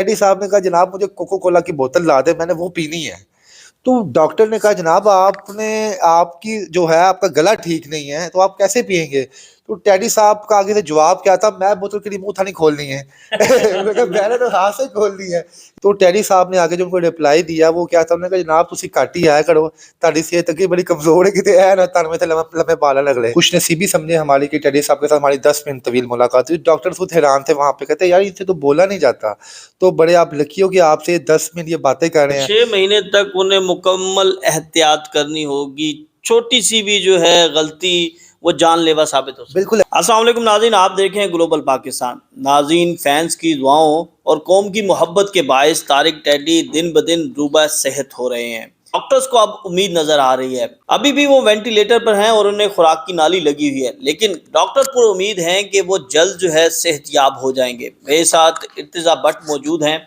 Daddy साहब ने कहा जनाब मुझे कोको कोला की बोतल ला दे, मैंने वो पीनी है। तो डॉक्टर ने कहा जनाब आपने आपकी जो है आपका गला ठीक नहीं है तो आप कैसे पिएंगे। तो टैडी साहब का आगे से जवाब क्या था, मैं बोतल के लिए मुंह था नहीं खोलनी है। मैंने कहा, मैंने तो हाथ से खोलनी है। तो टैडी साहब ने आगे जो उनको रिप्लाई दिया वो क्या था, उन्होंने कहा जनाब तुसी घट ही आया करो, ताड़ी सेहत अगे बड़ी कमजोर है, किते ऐ ना तन में लम्बे लम्बे बाल लगले। खुश नसीबी समझे हमारी कि टैडी साहब के साथ हमारी 10 मिनट तवील मुलाकात हुई। डॉक्टर खुद हैरान थे वहां पे, कहते यार इनसे तो बोला नहीं जाता, तो बड़े आप लकी हो कि आपसे 10 मिनट ये बातें कर रहे हैं। 6 महीने तक उन्हें मुकम्मल एहतियात करनी होगी, छोटी सी भी जो है गलती वो जानलेवा साबित हो सकती है। बिल्कुल। अस्सलाम वालेकुम नाज़रीन, आप देख रहे हैं ग्लोबल पाकिस्तान। नाज़रीन, फैंस की दुआओं और कौम की मोहब्बत के बायस तारिक टैडी दिन ब दिन रूबा सेहत हो रहे हैं। डॉक्टर्स को अब उम्मीद नजर आ रही है। अभी भी वो वेंटिलेटर पर हैं और उन्हें खुराक की नाली लगी हुई है, लेकिन डॉक्टर को उम्मीद है कि वो जल्द जो है सेहतयाब हो जाएंगे। मेरे साथ इर्तिजा भट्ट मौजूद हैं।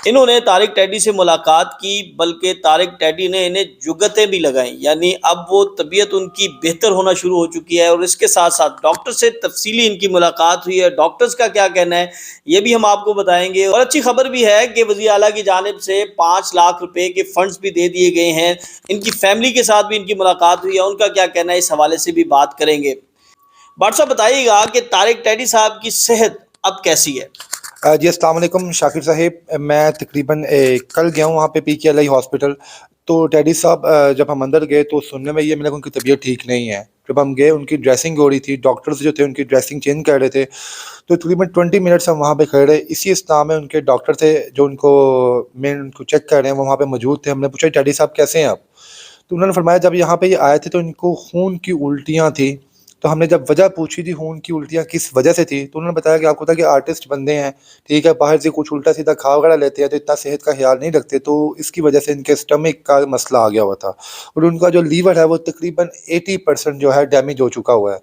इन्होंने तारिक टैडी से मुलाकात की, बल्कि तारिक टैडी ने इन्हें जुगतें भी लगाई, यानी अब वो तबीयत उनकी बेहतर होना शुरू हो चुकी है। और इसके साथ साथ डॉक्टर से तफसीली इनकी मुलाकात हुई है, डॉक्टर्स का क्या कहना है ये भी हम आपको बताएंगे। और अच्छी खबर भी है कि वज़ीर आला की जानिब से 5 लाख रुपए के फंड्स भी दे दिए गए हैं। इनकी फैमिली के साथ भी इनकी मुलाकात हुई है, उनका क्या कहना है इस हवाले से भी बात करेंगे। भट्ट साहब बताइएगा कि तारिक टैडी साहब की सेहत अब कैसी है। जी अस्सलाम वालेकुम शाकिर साहिब, मैं तकरीबन कल गया हूँ वहाँ पे PKLI हॉस्पिटल। तो टैडी साहब जब हम अंदर गए तो सुनने में ये मिला कि उनकी तबीयत ठीक नहीं है। जब हम गए उनकी ड्रेसिंग हो रही थी, डॉक्टर्स जो थे उनकी ड्रेसिंग चेंज कर रहे थे, तो तकरीबन 20 मिनट्स हम वहाँ पे खड़े रहे। इसी अवस्था में उनके डॉक्टर थे जो उनको मेन उनको चेक कर रहे हैं, वो वहाँ पे मौजूद थे। हमने पूछा टैडी साहब कैसे हैं आप, तो उन्होंने फरमाया जब यहाँ पे ये आए थे तो इनको खून की उल्टियाँ थी। तो हमने जब वजह पूछी थी खून की उल्टियाँ किस वजह से थी, तो उन्होंने बताया कि आपको पता है कि आर्टिस्ट बंदे हैं, ठीक है, बाहर से कुछ उल्टा सीधा खा वगैरह लेते हैं तो इतना सेहत का ख्याल नहीं रखते, तो इसकी वजह से इनके स्टमक का मसला आ गया हुआ था। और उनका जो लीवर है वो तकरीबन 80% जो है डैमेज हो चुका हुआ है।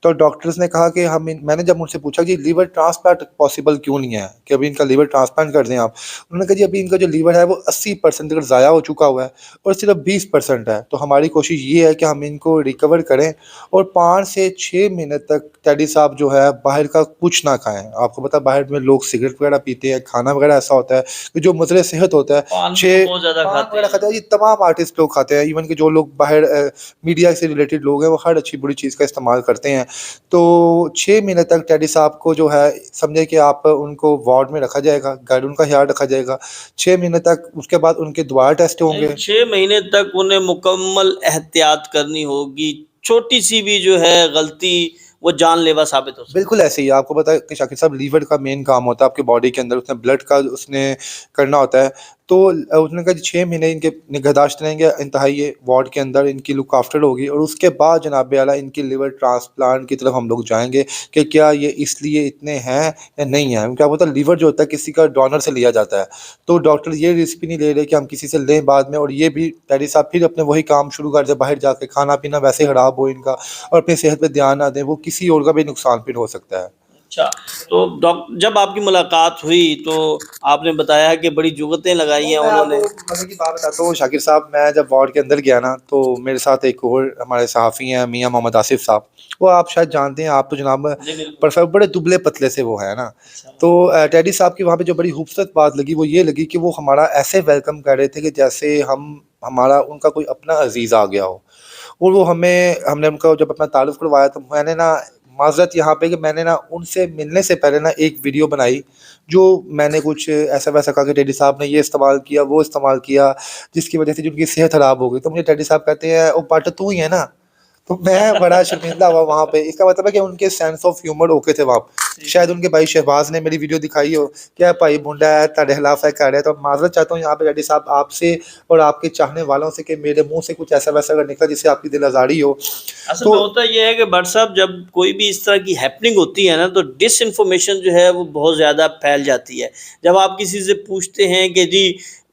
तो डॉक्टर्स ने कहा कि मैंने जब उनसे पूछा कि लीवर ट्रांसप्लांट पॉसिबल क्यों नहीं है, कि अभी इनका लीवर ट्रांसप्लांट कर दें आप, उन्होंने कहा जी अभी इनका जो लीवर है वो 80% अगर ज़ाया हो चुका हुआ है और सिर्फ 20% है। तो हमारी कोशिश ये है कि हम इनको रिकवर करें और 5 से 6 महीने तक टैडी साहब जो है बाहर का कुछ ना खाएं। आपको पता है बाहर में लोग सिगरेट वगैरह पीते हैं, खाना वगैरह ऐसा होता है कि जो मुज़र सेहत होता है, पान छः बहुत ज्यादा पान खाते वगैरह हैं। खाते हैं, ये तमाम आर्टिस्ट लोग खाते हैं। इवन कि जो लोग बाहर मीडिया से रिलेटेड लोग हैं वो हर अच्छी बुरी चीज़ का इस्तेमाल करते हैं। तो 6 महीने तक टैडी साहब को जो है समझे कि आप उनको वार्ड में रखा जाएगा, गाइड उनका ख्याल रखा जाएगा 6 महीने तक। उसके बाद उनके दोबारा टेस्ट होंगे। 6 महीने तक उन्हें मुकम्मल एहतियात करनी होगी, छोटी सी भी जो है गलती वो जानलेवा साबित हो सकती है। बिल्कुल ऐसे ही आपको पता है कि शाकिर साहब लीवर का मेन काम होता है आपके बॉडी के अंदर, उसने ब्लड का उसने करना होता है। तो उसने कहा 6 महीने इनके निगहदाश्त रहेंगे इंतहाई ये वार्ड के अंदर, इनकी लुक आफ्टर होगी और उसके बाद जनाब आला इनकी लिवर ट्रांसप्लांट की तरफ हम लोग जाएंगे कि क्या ये इसलिए इतने हैं या नहीं है। क्या पता लीवर जो होता है किसी का डोनर से लिया जाता है, तो डॉक्टर ये रिस्क भी नहीं ले रहे कि हम किसी से लें बाद में और ये भी टैडी साहब फिर अपने वही काम शुरू कर दे, बाहर जाके खाना पीना वैसे खराब हो इनका और अपनी सेहत पे ध्यान ना दें, वो किसी और का भी नुकसान फिर हो सकता है। अच्छा, तो जब आपकी मुलाकात हुई तो आपने बताया कि बड़ी जुगतें लगाई हैं मैं उन्होंने। आपको मज़े की बात बताता हूँ शाकिर साहब, मैं जब वार्ड के अंदर गया ना तो मेरे साथ एक और हमारे सहाफ़ी हैं मियाँ मोहम्मद आसिफ साहब, वो आप शायद जानते हैं, आप तो जनाब जी बिल्कुल। परफेक्ट बड़े दुबले पतले से वो है ना। अच्छा। तो टैडी साहब की वहाँ पे जो बड़ी खूबसूरत बात लगी वो ये लगी कि वो हमारा ऐसे वेलकम कर रहे थे कि जैसे हम हमारा उनका कोई अपना अजीज़ आ गया हो। और वो हमने उनका जब अपना तारुफ करवाया तो मैंने ना माज़रत यहाँ पे कि मैंने ना उनसे मिलने से पहले ना एक वीडियो बनाई जो मैंने कुछ ऐसा वैसा कहा कि टैडी साहब ने ये इस्तेमाल किया वो इस्तेमाल किया जिसकी वजह से जो उनकी सेहत ख़राब हो गई। तो मुझे टैडी साहब कहते हैं ओ पार्टनर तू ही है ना। तो मैं बड़ा शर्मिंदा हुआ वहाँ पे। इसका मतलब है कि उनके सेंस ऑफ ह्यूमर ओके थे वहाँ। शायद उनके भाई शहबाज ने मेरी वीडियो दिखाई हो, क्या भाई मुंडा है तारे खिलाफ है कर रहे, तो माजरत चाहता हूँ यहाँ पे टैडी साहब आपसे और आपके चाहने वालों से कि मेरे मुंह से कुछ ऐसा वैसा अगर निकला जिससे आपकी दिल आज़ारी हो। असल तो में होता ये है कि भट्ट साहब जब कोई भी इस तरह की हैपनिंग होती है ना तो डिसइंफॉर्मेशन जो है वो बहुत ज़्यादा फैल जाती है। जब आप किसी से पूछते हैं कि जी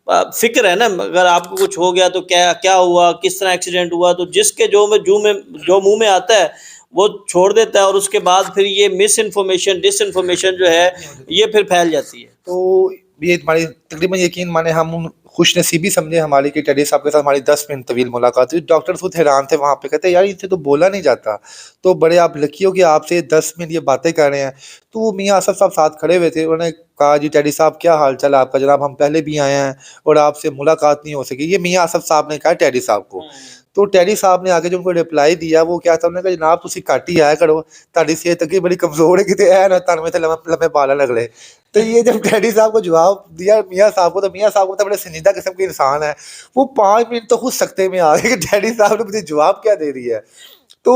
फ़िक्र है ना अगर आपको कुछ हो गया तो क्या क्या हुआ, किस तरह एक्सीडेंट हुआ, तो जिसके जो मुँह में आता है वो छोड़ देता है और उसके बाद फिर ये मिस इन्फॉर्मेशन डिसइंफॉर्मेशन जो है ये फिर फैल जाती है। तो ये तुम्हारी तकरीबन यकीन माने हम खुशनसीबी समझे हमारी कि टेडी साहब के साथ हमारी 10 मिनट तवील मुलाकात हुई। डॉक्टर खुद हैरान थे वहाँ पे, कहते यार इनसे तो बोला नहीं जाता, तो बड़े आप लकी हो कि आपसे 10 मिनट ये बातें कर रहे हैं। तो वो मियाँ असद साहब साथ खड़े हुए थे, उन्होंने कहा जी टेडी साहब क्या हाल चाल है आपका जनाब, हम पहले भी आए हैं और आपसे मुलाकात नहीं हो सकी। ये मियाँ असद साहब ने कहा टेडी साहब को। तो टेडी साहब ने आगे जो उनको रिप्लाई दिया वो क्या था, उन्होंने कहा जनाब तुसी घट ही आया करो, ताड़ी सेहत अगे बड़ी कमजोर है, किते ऐ ना तन में ते लम्बे बाल लगले। तो ये जब टेडी साहब को जवाब दिया मियाँ साहब को, तो मियाँ साहब को तो बड़े संजीदा किस्म के इंसान है, वो 5 मिनट तो खुद सकते में आ गए कि टेडी साहब ने मुझे जवाब क्या दे दिया है। तो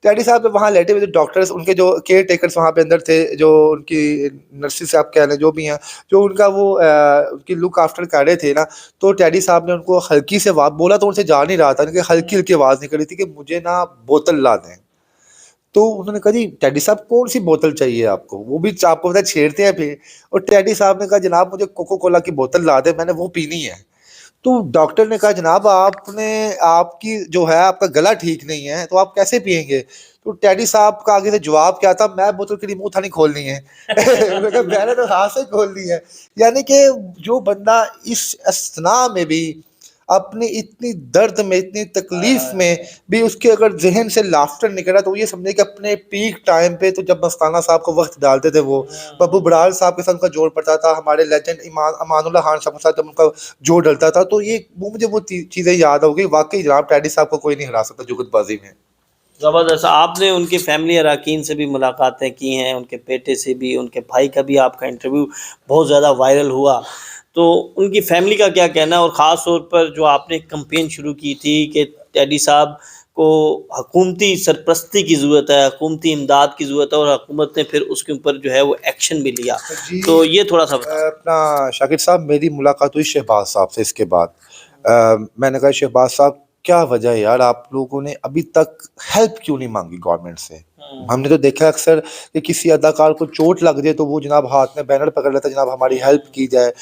टेडी साहब जब वहाँ लेटे हुए थे, डॉक्टर्स उनके जो केयर टेकर्स वहाँ पे अंदर थे, जो उनकी नर्सिस आप कह लें जो भी हैं, जो उनका वो उनकी लुक आफ्टर कर रहे थे ना, तो टेडी साहब ने उनको हल्की से आवाज़, बोला तो उनसे जा नहीं रहा था, उनकी हल्की हल्की आवाज़ निकल रही थी कि मुझे ना बोतल ला दें। तो उन्होंने कहा जी टेडी साहब कौन सी बोतल चाहिए आपको, वो भी आपको पता है छेड़ते हैं फिर। और टेडी साहब ने कहा जनाब मुझे कोको कोला की बोतल ला दे, मैंने वो पीनी है। तो डॉक्टर ने कहा जनाब आपने, आपकी जो है आपका गला ठीक नहीं है तो आप कैसे पिएंगे। तो टेडी साहब का आगे से जवाब क्या था, मैं बोतल के लिए मुंह था नहीं खोलनी है। मैंने कहा, मैंने तो हाथ से खोलनी है। यानी कि जो बंदा इस अस्थना में भी, अपनी इतनी दर्द में, इतनी तकलीफ में भी उसके अगर जहन से लाफ्टर निकला, तो ये समझे कि अपने पीक टाइम पे तो जब मस्ताना साहब को वक्त डालते थे वो, बब्बू बड़ाल साहब के साथ उनका जोड़ पड़ता था, हमारे लेजेंड अमानुल्लाह खान साहब के साथ जब उनका जोड़ डलता था, तो ये वो मुझे वो चीज़ें याद हो गई। वाकई जनाब टेडी साहब को कोई नहीं हरा सकता जुगतबाजी में। ज़बरदस्त। आपने उनके फैमिली अरकान से भी मुलाकातें की हैं, उनके बेटे से भी, उनके भाई का भी आपका इंटरव्यू बहुत ज़्यादा वायरल हुआ। तो उनकी फैमिली का क्या कहना है, और ख़ास तौर पर जो आपने कैंपेन शुरू की थी कि टेडी साहब को हुकूमती सरपरस्ती की ज़रूरत है, हुकूमती इमदाद की ज़रूरत है, और हुकूमत ने फिर उसके ऊपर जो है वो एक्शन भी लिया। जी तो ये थोड़ा-सा बताएँ। अपना शाकिर साहब, मेरी मुलाकात हुई शहबाज साहब से इसके बाद। मैंने कहा शहबाज साहब क्या वजह है यार, आप लोगों ने अभी तक हेल्प क्यों नहीं मांगी गवर्नमेंट से। हमने तो देखा अक्सर कि किसी अदाकार को चोट लग जाए तो वो जनाब हाथ में बैनर पकड़ लेता है, जनाब हमारी हेल्प की जाए।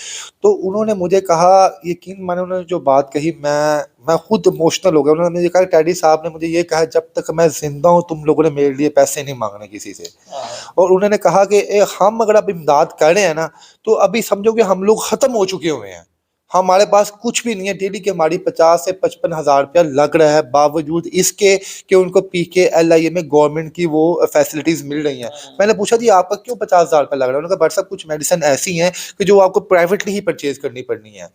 तो उन्होंने मुझे कहा, यकीन माने उन्होंने जो बात कही, मैं खुद इमोशनल हो गया। उन्होंने मुझे कहा टेडी साहब ने मुझे ये कहा, जब तक मैं जिंदा हूँ तुम लोगों ने मेरे लिए पैसे नहीं मांगने किसी से। और उन्होंने कहा कि हम अगर अब इमदाद कर रहे हैं ना, तो अभी समझो कि हम लोग ख़त्म हो चुके हुए हैं, हमारे पास कुछ भी नहीं है। डेली की हमारी 50 से 55 हज़ार रुपया लग रहा है, बावजूद इसके कि उनको PKLIA में गवर्नमेंट की वो फैसिलिटीज़ मिल रही हैं। मैंने पूछा जी आपका क्यों 50 हज़ार रुपया लग रहा है? उन्होंने कहा बट साहब कुछ मेडिसिन ऐसी हैं कि जो आपको प्राइवेटली ही परचेज़ करनी पड़नी है।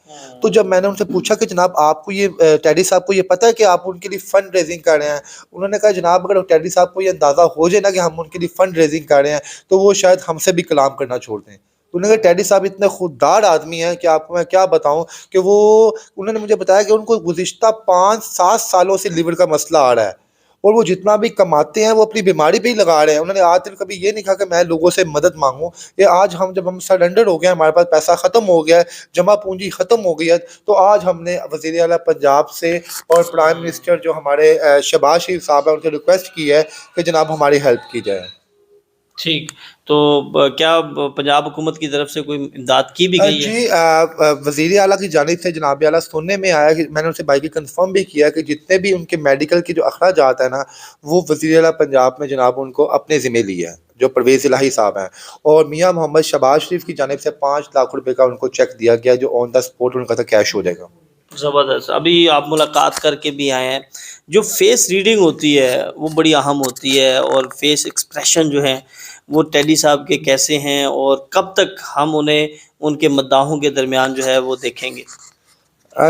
तो जब मैंने उनसे पूछा कि जनाब आपको ये टेडी साहब को ये पता है कि आप उनके लिए फ़ंड रेज़िंग कर रहे हैं? उन्होंने कहा जनाब अगर टेडी साहब को ये अंदाज़ा हो जाए ना कि हम उनके लिए फ़ंड रेज़िंग कर रहे हैं, तो वो शायद हमसे भी कलाम करना छोड़ दें। उन्होंने कहा टेडी साहब इतने खुददार आदमी हैं कि आपको मैं क्या बताऊं, कि वो, उन्होंने मुझे बताया कि उनको गुज़िश्ता 5-7 सालों से लिवर का मसला आ रहा है, और वो जितना भी कमाते हैं वो अपनी बीमारी पे ही लगा रहे हैं। उन्होंने आज तक कभी ये नहीं कहा कि मैं लोगों से मदद मांगूं। ये आज जब हम सरेंडर हो गए, हमारे पास पैसा ख़त्म हो गया है, जमा पूंजी ख़त्म हो गई है, तो आज हमने वज़ीर आला पंजाब से और प्राइम मिनिस्टर जो हमारे शहबाज शरीफ साहब हैं, उनसे रिक्वेस्ट की है कि जनाब हमारी हेल्प की जाए। ठीक। तो क्या पंजाब हुकूमत की तरफ से कोई इमदाद की भी गई है? जी वज़ीर आला की जानिब से जनाब आला सुनने में आया कि मैंने उनसे बाकी कंफर्म भी किया कि जितने भी उनके मेडिकल की जो अखराजात है ना, वो वज़ीर आला पंजाब में जनाब उनको अपने ज़िम्मे लिए हैं, जो परवेज़ इलाही साहब हैं। और मियाँ मोहम्मद शहबाज शरीफ की जानिब से 5 लाख रुपए का उनको चेक दिया गया, जो ऑन द स्पॉट उनका तो कैश हो जाएगा। ज़बरदस्त। अभी आप मुलाकात करके भी आए हैं। जो फ़ेस रीडिंग होती है वो बड़ी अहम होती है, और फ़ेस एक्सप्रेशन जो हैं वो टेडी साहब के कैसे हैं, और कब तक हम उन्हें उनके मद्दाहों के दरमियान जो है वो देखेंगे?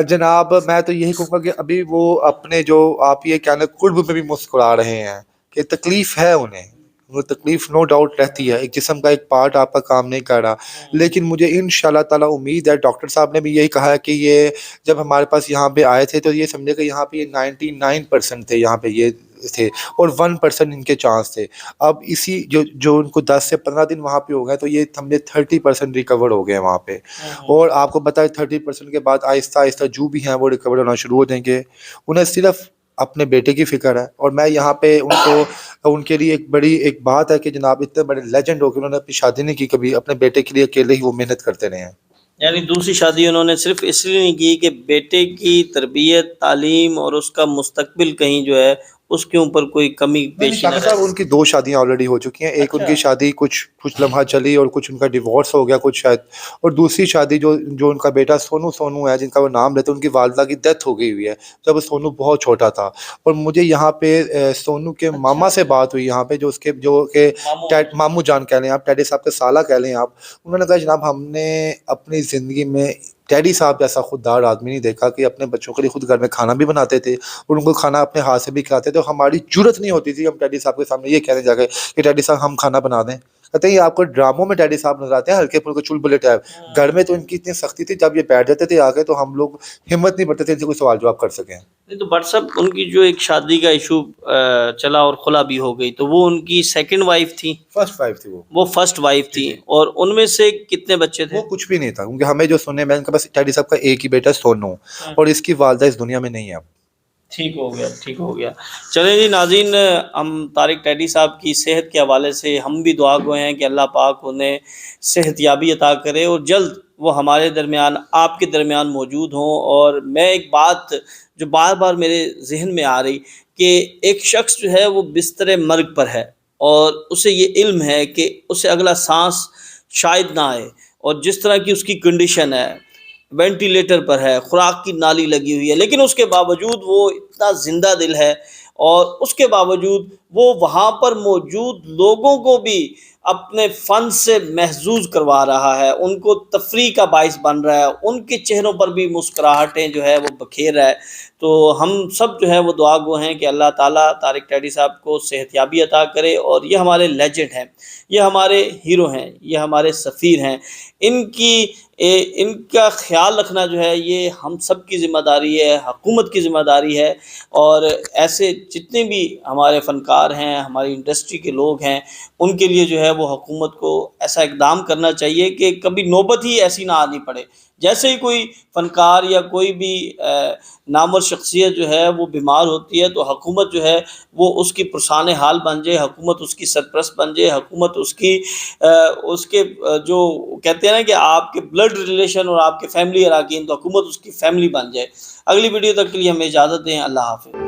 जनाब मैं तो यही कहूँगा कि अभी वो अपने जो आप ये कहना कुर्ब में भी मुस्कुरा रहे हैं, कि तकलीफ़ है उन्हें, वो तकलीफ़ नो डाउट रहती है, एक जिस्म का एक पार्ट आपका काम नहीं कर रहा। लेकिन मुझे इंशाल्लाह ताला उम्मीद है, डॉक्टर साहब ने भी यही कहा है कि ये जब हमारे पास यहाँ पे आए थे तो ये समझे कि यहाँ पे ये 99% थे, यहाँ पे ये थे, और 1% इनके चांस थे। अब इसी जो जो उनको 10 से 15 दिन वहाँ पे हो गए, तो ये समझे 30% रिकवर हो गए वहाँ पे। और आपको पता है 30% के बाद आहिस्ता आहिस्ता जो भी हैं वो रिकवर होना शुरू हो जाएंगे। उन्हें सिर्फ अपने बेटे की फ़िक्र है, और मैं यहाँ पे उनको, उनके लिए एक बड़ी एक बात है कि जनाब इतने बड़े लेजेंड हो के उन्होंने अपनी शादी नहीं की कभी, अपने बेटे के लिए अकेले ही वो मेहनत करते रहे हैं। यानी दूसरी शादी उन्होंने सिर्फ़ इसलिए नहीं की कि बेटे की तरबियत, तालीम और उसका मुस्तकबिल कहीं जो है उसके ऊपर कोई कमी नहीं, पेशी न शाकिर साहब रहे। उनकी 2 शादियाँ ऑलरेडी हो चुकी हैं। एक अच्छा। उनकी शादी कुछ कुछ लम्हा चली और कुछ उनका डिवोर्स हो गया कुछ शायद, और दूसरी शादी जो जो उनका बेटा सोनू है, जिनका वो नाम लेते हैं, उनकी वालिदा की डेथ हो गई हुई है, जब सोनू बहुत छोटा था। और मुझे यहाँ पे सोनू के मामा से बात हुई यहाँ पे, जो उसके जो के मामू जान कह लें आप, डैडी साहब के साला कह लें आप। उन्होंने कहा जनाब हमने अपनी ज़िंदगी में डैडी साहब जैसा खुददार आदमी नहीं देखा कि अपने बच्चों के लिए खुद घर में खाना भी बनाते थे और उनको खाना अपने हाथ से भी खिलाते थे। तो हमारी जुर्रत नहीं होती थी हम डैडी साहब के सामने ये कहने जाके कि डैडी साहब हम खाना बना दें। कहते हैं ये आपको ड्रामों में डैडी साहब नजर आते हैं हल्के फुल्के चुलबुले टाइप, घर में तो इनकी इतनी सख्ती थी, जब ये बैठ जाते थे आके तो हम लोग हिम्मत नहीं पड़ते थे इनसे कोई सवाल जवाब कर सकें। नहीं तो बट साहब उनकी जो एक शादी का इशू चला और खुला भी हो गई, तो वो उनकी सेकंड वाइफ थी, फर्स्ट वाइफ थी वो फर्स्ट वाइफ थी, जी। और उनमें से कितने बच्चे थे? वो कुछ भी नहीं था, क्योंकि हमें जो सुनने में इनका बस डैडी साहब का एक ही बेटा सोनू, और इसकी वालिदा इस दुनिया में नहीं है अब। ठीक हो गया, ठीक हो गया। चलें जी नाज़रीन, हम तारिक टैडी साहब की सेहत के हवाले से हम भी दुआ गो हैं कि अल्लाह पाक उन्हें सेहतयाबी अता करे और जल्द वो हमारे दरमियान, आपके दरमियान मौजूद हों। और मैं एक बात जो बार बार मेरे जहन में आ रही कि एक शख्स जो है वो बिस्तर मर्ग पर है और उसे ये इल्म है कि उसे अगला सांस शायद ना आए, और जिस तरह की उसकी कंडीशन है, वेंटिलेटर पर है, खुराक की नाली लगी हुई है, लेकिन उसके बावजूद वो इतना जिंदा दिल है और उसके बावजूद वो वहाँ पर मौजूद लोगों को भी अपने फ़न से महजूज करवा रहा है, उनको तफरीह का बाइस बन रहा है, उनके चेहरों पर भी मुस्कुराहटें जो है वो बखेर रहा है। तो हम सब जो है वो दुआ गो हैं कि अल्लाह ताला तारिक टैडी साहब को सेहतयाबी अता करे। और ये हमारे लेजेंड हैं, ये हमारे हीरो हैं, ये हमारे सफ़ीर हैं। इनका ख्याल रखना जो है ये हम सब की ज़िम्मेदारी है, हुकूमत की ज़िम्मेदारी है। और ऐसे जितने भी हमारे फ़नकार हैं, हमारी इंडस्ट्री के लोग हैं, उनके लिए जो है वो हुकूमत को ऐसा इक़दाम करना चाहिए कि कभी नौबत ही ऐसी ना आनी पड़े। जैसे ही कोई फ़नकार या कोई भी नामवर शख्सियत जो है वो बीमार होती है, तो हुकूमत जो है वो उसकी पुरसान हाल बन जाए, हुकूमत उसकी सरपरस्त बन जाए, हुकूमत उसकी उसके जो कहते हैं ना कि आपके ब्लड रिलेशन और आपके फैमिली अराकीन, तो हुकूमत उसकी फैमिली बन जाए। अगली वीडियो तक के लिए हमें इजाज़त दें। अल्लाह हाफ़िज़।